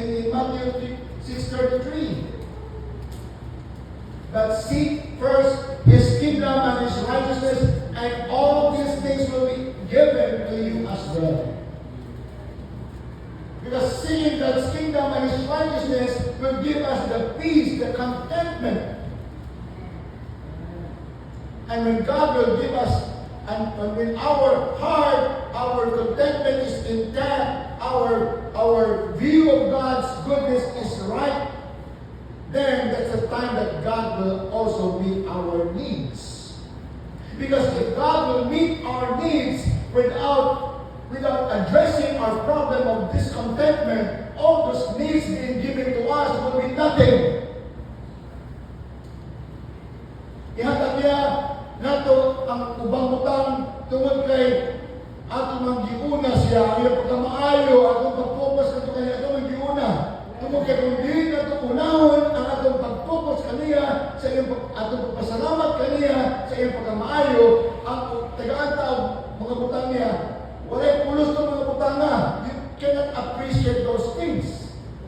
in Matthew 6:33. But seek first His kingdom and His righteousness, and all these things will be given to you as well. Because seeing God's kingdom and His righteousness will give us the peace, the contentment. And when God will give us, and when our heart, our contentment is intact, our view of God's goodness is right, then that's the time that God will also meet our needs. Because if God will meet our needs without addressing our problem of discontentment, all those needs being given to us will be nothing. Ihatag niya nato ang ubang butang tungod kay ato manggiuna siya, ang iyang pagkamaayo, atong pag-focus nato kay ato manggiuna. Tungod kay kung di nato unahon ang atong pag-focus kaniya sa iyang atong pagpasalamat kaniya sa iyang pagkamaayo, ang tagaan taog mga butang niya, walay pulos ng mga butang na. You cannot appreciate those things.